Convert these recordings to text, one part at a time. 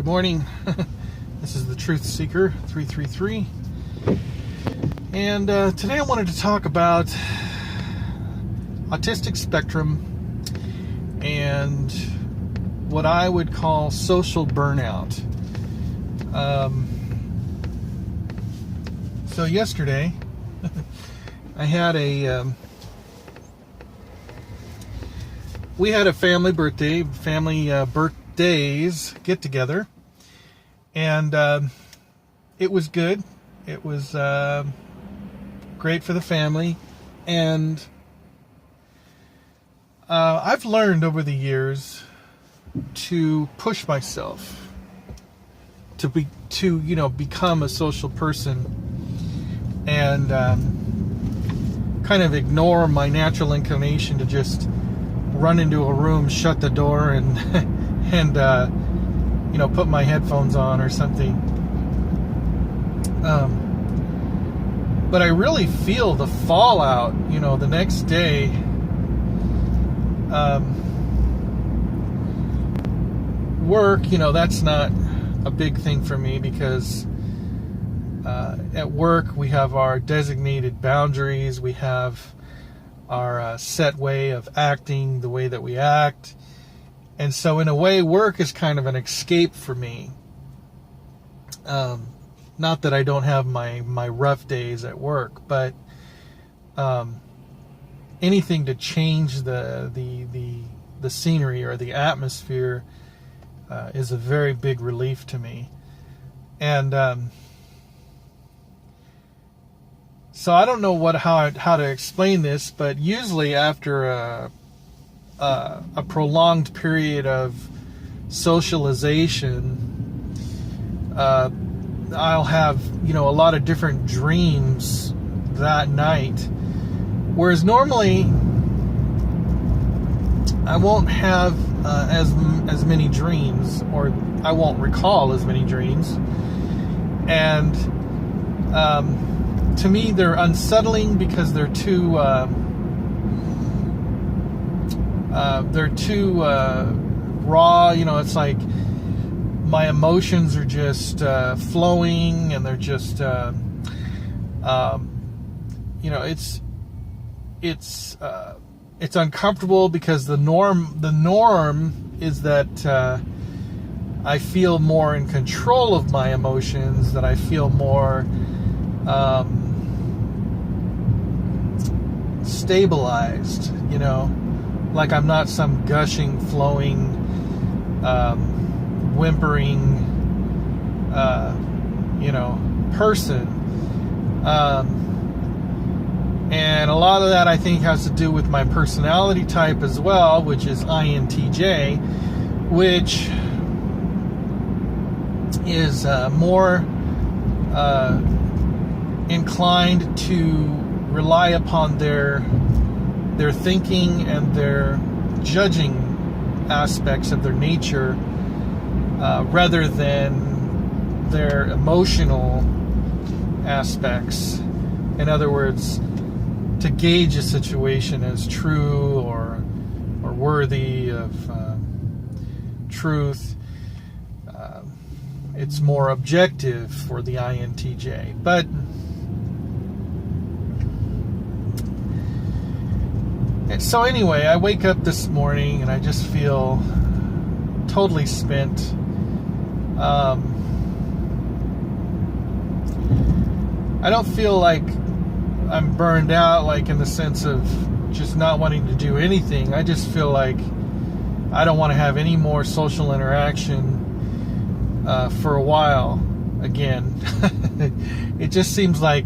Good morning. This is the Truth Seeker 333. And today I wanted to talk about autistic spectrum and what I would call social burnout. So yesterday I had we had a family birthdays get together, and it was good. It was great for the family, and I've learned over the years to push myself to become a social person, and kind of ignore my natural inclination to just run into a room, shut the door, and put my headphones on or something. But I really feel the fallout, the next day. Work, that's not a big thing for me because at work we have our designated boundaries. We have our set way of acting, the way that we act. And so in a way, work is kind of an escape for me. Not that I don't have my rough days at work, but anything to change the scenery or the atmosphere is a very big relief to me. And so I don't know how to explain this, but usually after a prolonged period of socialization, I'll have a lot of different dreams that night, whereas normally I won't have as many dreams, or I won't recall as many dreams, and to me they're unsettling because they're too raw. It's like my emotions are just flowing, and they're just it's uncomfortable because the norm is that I feel more in control of my emotions, that I feel more stabilized, like I'm not some gushing, flowing, whimpering, person. And a lot of that, I think, has to do with my personality type as well, which is INTJ, which is more inclined to rely upon their thinking and their judging aspects of their nature, rather than their emotional aspects. In other words, to gauge a situation as true or worthy of truth, it's more objective for the INTJ. But so anyway, I wake up this morning and I just feel totally spent. I don't feel like I'm burned out, like in the sense of just not wanting to do anything. I just feel like I don't want to have any more social interaction for a while again. It just seems like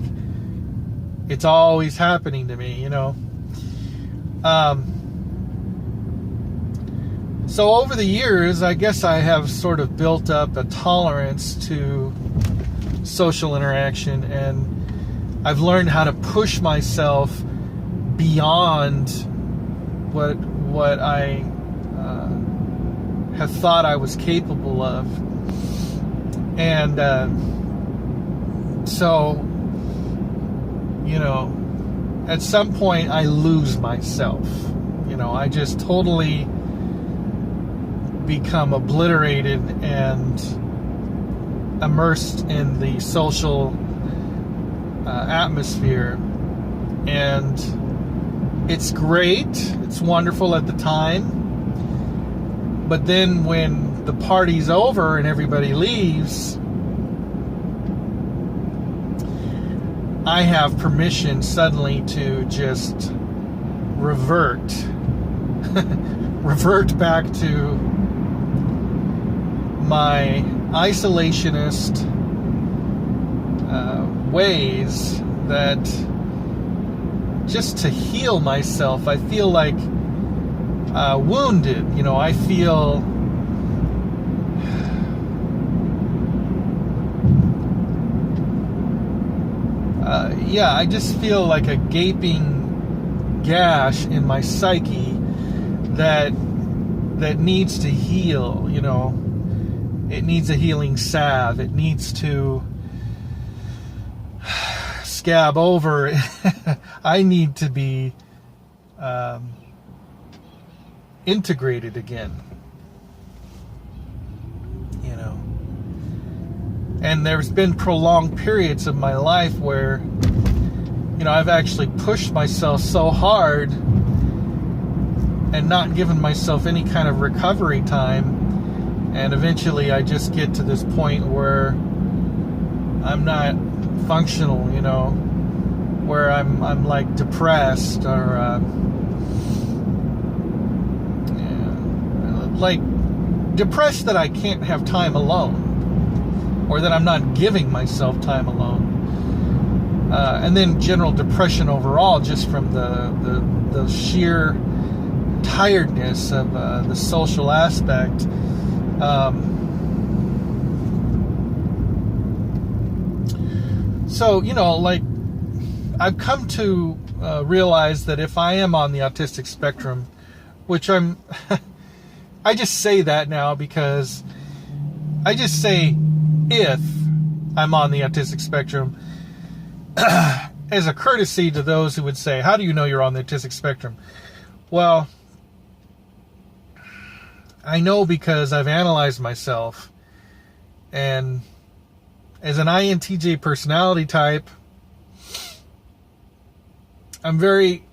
it's always happening to me, So over the years, I guess I have sort of built up a tolerance to social interaction, and I've learned how to push myself beyond what I have thought I was capable of. And so, at some point I lose myself. I just totally become obliterated and immersed in the social atmosphere, and it's great, it's wonderful at the time, but then when the party's over and everybody leaves, I have permission suddenly to just revert back to my isolationist ways, that just to heal myself, I feel like wounded. I feel I just feel like a gaping gash in my psyche that needs to heal. It needs a healing salve. It needs to scab over. I need to be integrated again. And there's been prolonged periods of my life where, I've actually pushed myself so hard and not given myself any kind of recovery time. And eventually I just get to this point where I'm not functional, where I'm like depressed, or like depressed that I can't have time alone, or that I'm not giving myself time alone. And then general depression overall, just from the sheer tiredness of the social aspect. So, like, I've come to realize that if I am on the autistic spectrum, which I just say that now because I just say if I'm on the autistic spectrum, as a courtesy to those who would say, how do you know you're on the autistic spectrum? Well, I know because I've analyzed myself, and as an INTJ personality type, I'm very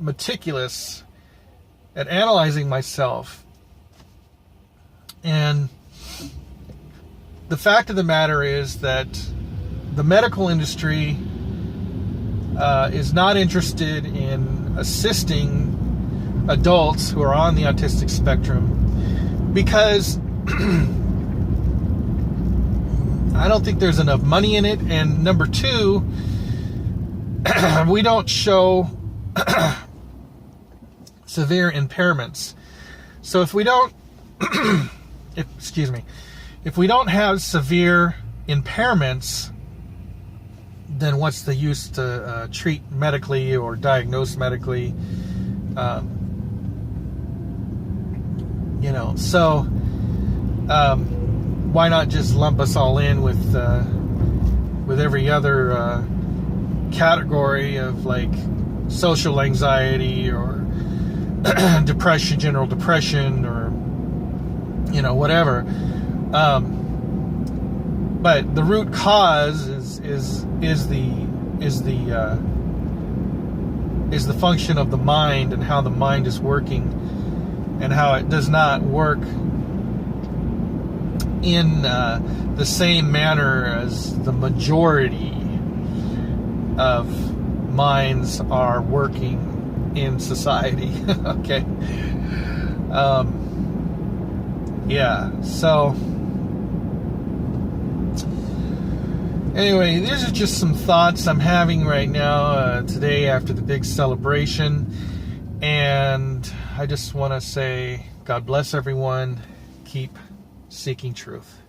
meticulous at analyzing myself. And the fact of the matter is that the medical industry is not interested in assisting adults who are on the autistic spectrum because I don't think there's enough money in it. And number two, we don't show severe impairments. So if we don't, if we don't have severe impairments, then what's the use to treat medically or diagnose medically? So why not just lump us all in with every other category of like social anxiety or depression, general depression, or whatever. But the root cause is the function of the mind, and how the mind is working, and how it does not work in the same manner as the majority of minds are working in society. Okay. So anyway, these are just some thoughts I'm having right now, today after the big celebration. And I just want to say, God bless everyone. Keep seeking truth.